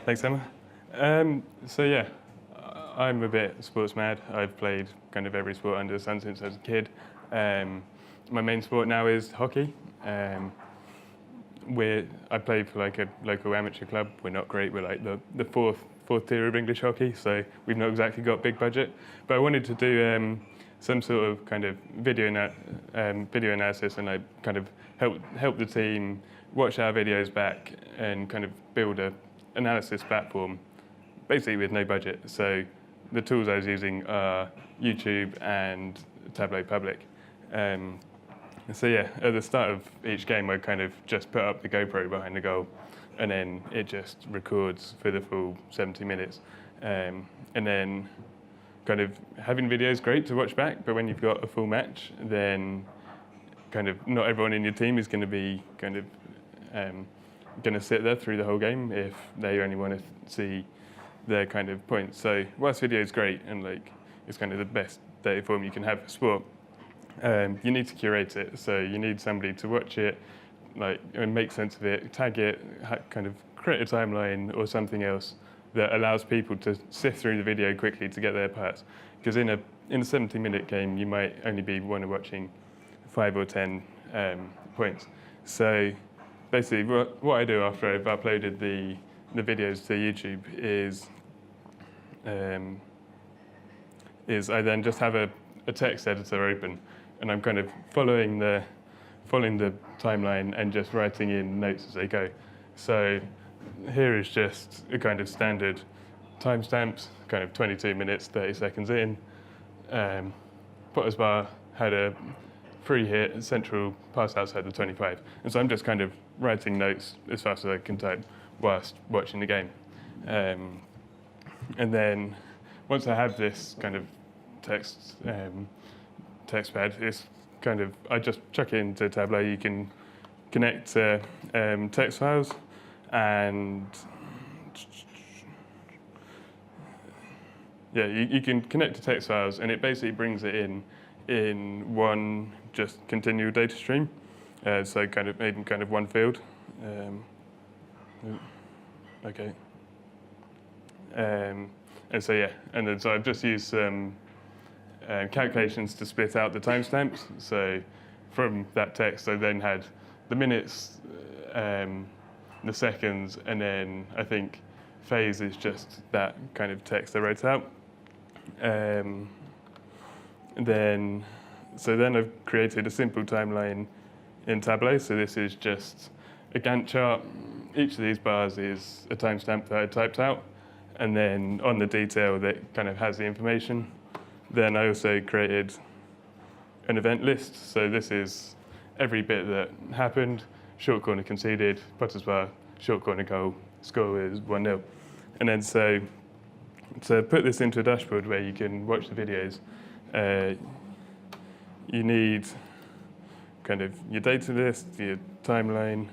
Thanks, Emma. So yeah, I'm a bit sports mad. I've played kind of every sport under the sun since I was a kid. My main sport now is hockey. I play for like a local amateur club. We're not great. We're like the fourth tier of English hockey, so we've not exactly got big budget. But I wanted to do some sort of kind of video analysis, and I kind of help the team watch our videos back and kind of build a analysis platform, basically with no budget. So the tools I was using are YouTube and Tableau Public. So yeah, at the start of each game, I kind of just put up the GoPro behind the goal, and then it just records for the full 70 minutes. And then kind of having video is great to watch back, but when you've got a full match, then kind of not everyone in your team is going to be kind of going to sit there through the whole game if they only want to see their kind of points. So whilst video is great and like it's kind of the best data form you can have for sport, you need to curate it. So you need somebody to watch it, like, and make sense of it, tag it, kind of create a timeline or something else that allows people to sift through the video quickly to get their parts. Because in a 70-minute game, you might only be watching 5 or 10 points. So basically, what I do after I've uploaded the videos to YouTube is I then just have a text editor open, and I'm kind of following the timeline and just writing in notes as I go. So here is just a kind of standard timestamps, kind of 22 minutes, 30 seconds in. Potter's bar had a free hit, central pass outside the 25. And so I'm just kind of writing notes as fast as I can type whilst watching the game. And then once I have this kind of text pad, it's kind of, I just chuck it into Tableau. You can connect to text files, and yeah, you can connect to text files, and it basically brings it in one just continual data stream. So kind of made in kind of one field. Okay. And so yeah, and then so I've just used some calculations to split out the timestamps. So from that text, I then had the minutes, the seconds, and then I think phase is just that kind of text I wrote out. Then I've created a simple timeline in Tableau. So this is just a Gantt chart. Each of these bars is a timestamp that I typed out, and then on the detail that kind of has the information. Then I also created an event list. So this is every bit that happened: short corner conceded, Potter's bar, short corner goal, score is 1-0. And then so to put this into a dashboard where you can watch the videos, you need kind of your data list, your timeline,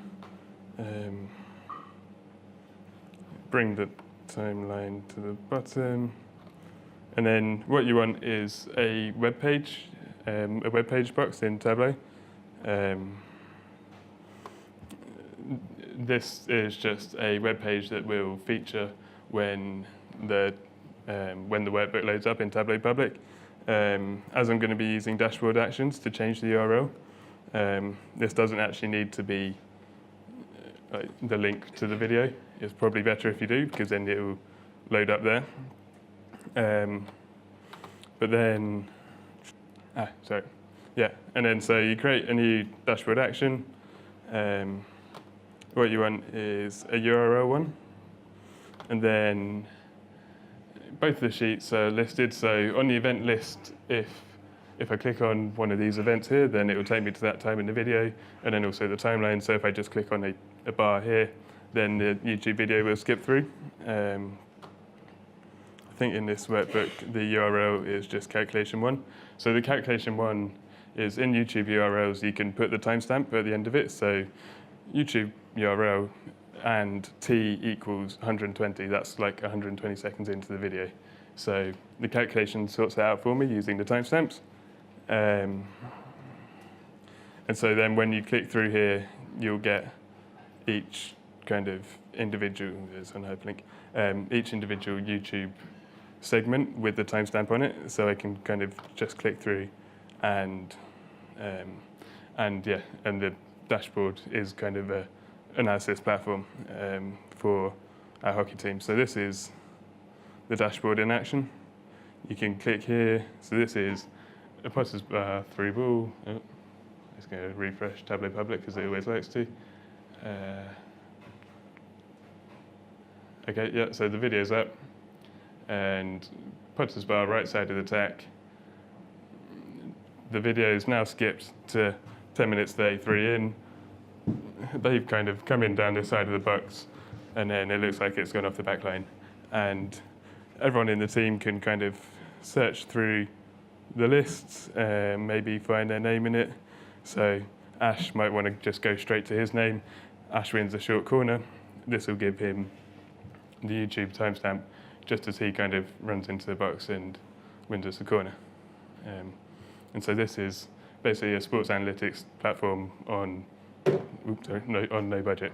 bring the timeline to the bottom, and then what you want is a web page box in Tableau. This is just a web page that will feature when the workbook loads up in Tableau Public. As I'm going to be using dashboard actions to change the URL, this doesn't actually need to be the link to the video. It's probably better if you do, because then it will load up there. But then, and then so you create a new dashboard action. What you want is a URL one, and then both the sheets are listed. So on the event list, if I click on one of these events here, then it will take me to that time in the video, and then also the timeline. So if I just click on a bar here, then the YouTube video will skip through. I think in this workbook, the URL is just calculation 1. So the calculation 1 is in YouTube URLs, you can put the timestamp at the end of it. So YouTube URL and t equals 120. That's like 120 seconds into the video. So the calculation sorts it out for me using the timestamps. And so then when you click through here, you'll get each individual, there's one hyperlink, each individual YouTube segment with the timestamp on it, so I can kind of just click through, and the dashboard is kind of a analysis platform for our hockey team. So this is the dashboard in action. You can click here. So this is a Potter's bar, through ball. Oh, it's going to refresh Tableau Public because it always likes to. Okay, yeah, so the video's up, and Potter's bar, right side of the tack. The video is now skipped to 10 minutes 33 in. They've kind of come in down this side of the box, and then it looks like it's gone off the back line. And everyone in the team can kind of search through the lists, maybe find their name in it. So Ash might want to just go straight to his name. Ash wins a short corner. This will give him the YouTube timestamp just as he kind of runs into the box and wins us the corner. And so this is basically a sports analytics platform on no budget.